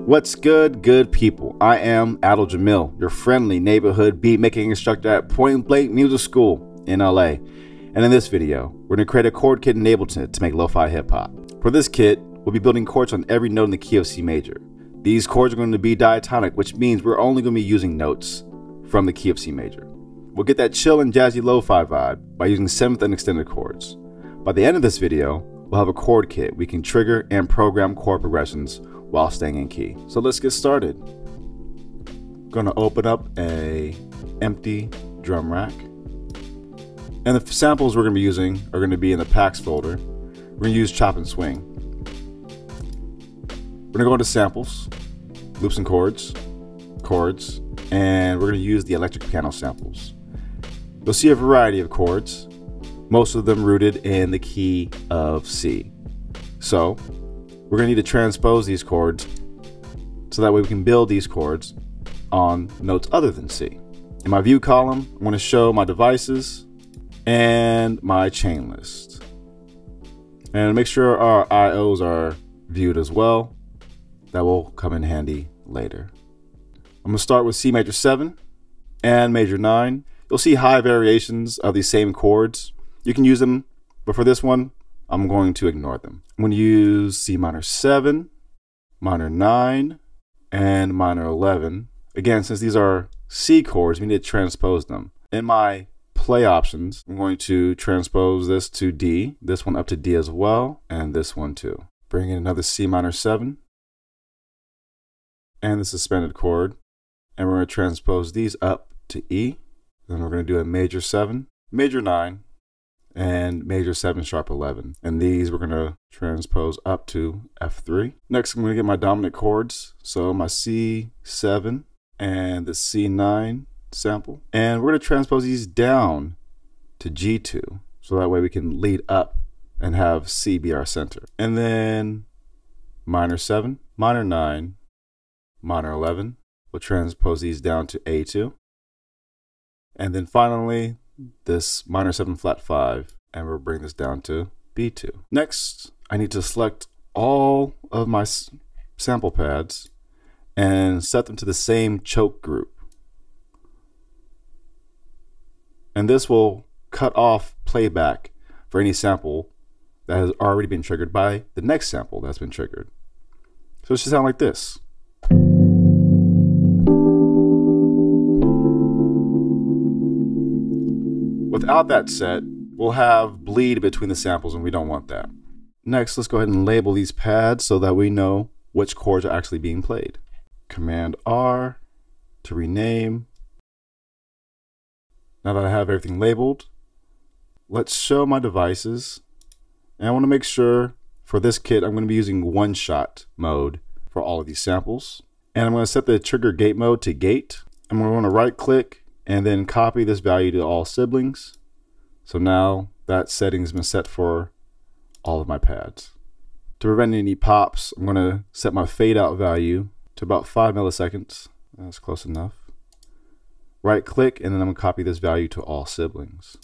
What's good people? I am Adal Jamil, your friendly neighborhood beat making instructor at Point Blank Music School in LA. And in this video, we're going to create a chord kit in Ableton to make lo-fi hip hop. For this kit, we'll be building chords on every note in the key of C major. These chords are going to be diatonic, which means we're only going to be using notes from the key of C major. We'll get that chill and jazzy lo-fi vibe by using 7th and extended chords. By the end of this video, we'll have a chord kit we can trigger and program chord progressions while staying in key. So let's get started. Gonna open up a empty drum rack. And the samples we're gonna be using are gonna be in the packs folder. We're gonna use chop and swing. We're gonna go into samples, loops and chords, and we're gonna use the electric piano samples. You'll see a variety of chords, most of them rooted in the key of C. So we're going to need to transpose these chords so that way we can build these chords on notes other than C. In my view column, I'm going to show my devices and my chain list. And make sure our IOs are viewed as well. That will come in handy later. I'm going to start with C major 7 and major 9. You'll see high variations of these same chords. You can use them, but for this one, I'm going to ignore them. I'm going to use C minor 7, minor 9, and minor 11. Again, since these are C chords, we need to transpose them. In my play options, I'm going to transpose this to D, this one up to D as well, and this one too. Bring in another C minor 7, and the suspended chord, and we're going to transpose these up to E. Then we're going to do a major 7, major 9, and major 7 sharp 11, and these we're going to transpose up to F3. Next, I'm going to get my dominant chords, so my C7 and the C9 sample, and we're going to transpose these down to G2, so that way we can lead up and have C be our center. And then minor 7, minor 9, minor 11, we'll transpose these down to A2, and then finally this minor 7 flat 5, and we'll bring this down to B2. Next, I need to select all of my sample pads and set them to the same choke group. And this will cut off playback for any sample that has already been triggered by the next sample that's been triggered. So it should sound like this. Without that set, we'll have bleed between the samples, and we don't want that. Next, let's go ahead and label these pads so that we know which chords are actually being played. Command R to rename. Now that I have everything labeled, let's show my devices. And I want to make sure for this kit, I'm going to be using one-shot mode for all of these samples. And I'm going to set the trigger gate mode to gate. I'm going to right-click and then copy this value to all siblings. So now that setting has been set for all of my pads. To prevent any pops, I'm going to set my fade out value to about 5 milliseconds. That's close enough. Right click, and then I'm going to copy this value to all siblings.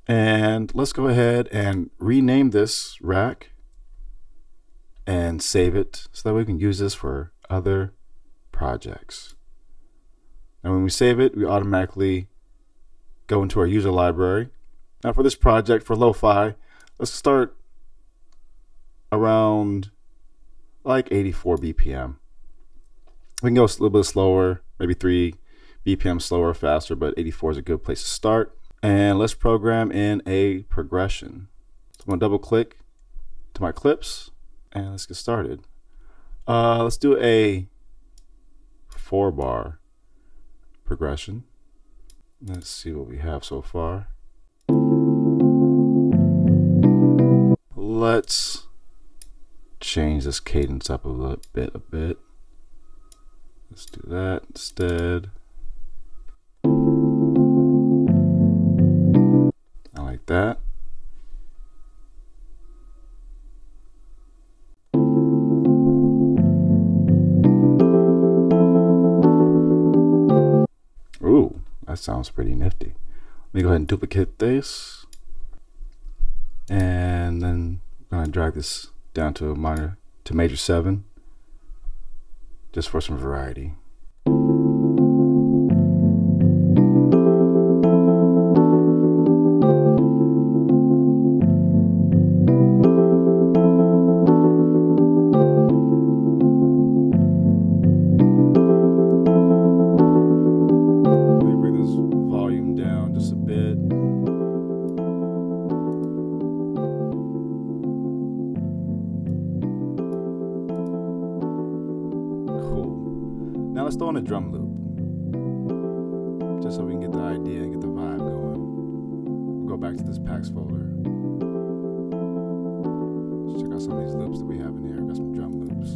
And let's go ahead and rename this rack and save it so that we can use this for other projects. And when we save it, we automatically go into our user library. Now for this project, for lo-fi, let's start around like 84 BPM. We can go a little bit slower, maybe 3 BPM slower or faster, but 84 is a good place to start. And let's program in a progression. So I'm gonna double click to my clips and let's get started. Let's do a 4-bar progression. Let's see what we have so far. Let's change this cadence up a bit. Let's do that instead. I like that. Ooh, that sounds pretty nifty. Let me go ahead and duplicate this. And then I'm going to drag this down to major 7. just for some variety. Now let's throw in a drum loop, just so we can get the idea and get the vibe going. We'll go back to this packs folder. Let's check out some of these loops that we have in here. Got some drum loops.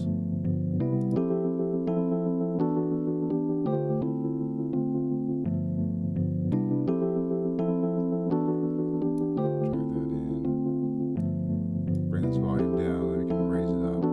Drag that in. Bring this volume down, then we can raise it up.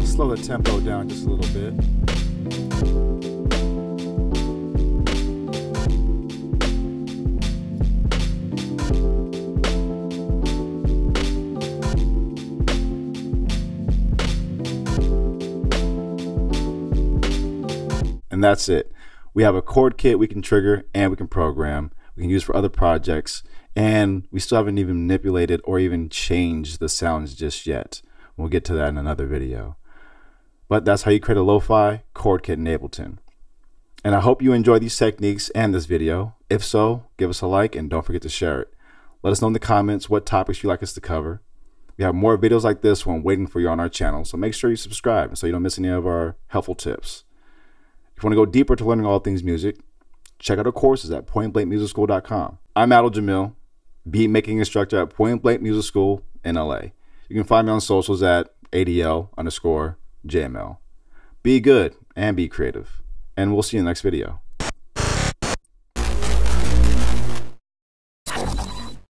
Slow the tempo down just a little bit. And that's it. We have a chord kit we can trigger and we can program. We can use for other projects, and we still haven't even manipulated or even changed the sounds just yet. We'll get to that in another video. But that's how you create a lo-fi chord kit in Ableton. And I hope you enjoy these techniques and this video. If so, give us a like and don't forget to share it. Let us know in the comments what topics you'd like us to cover. We have more videos like this one waiting for you on our channel, so make sure you subscribe so you don't miss any of our helpful tips. If you want to go deeper to learning all things music, check out our courses at pointblankmusicschool.com. I'm Adal Jamil, beat making instructor at Point Blank Music School in LA. You can find me on socials at ADL_JML. Be good and be creative, and we'll see you in the next video.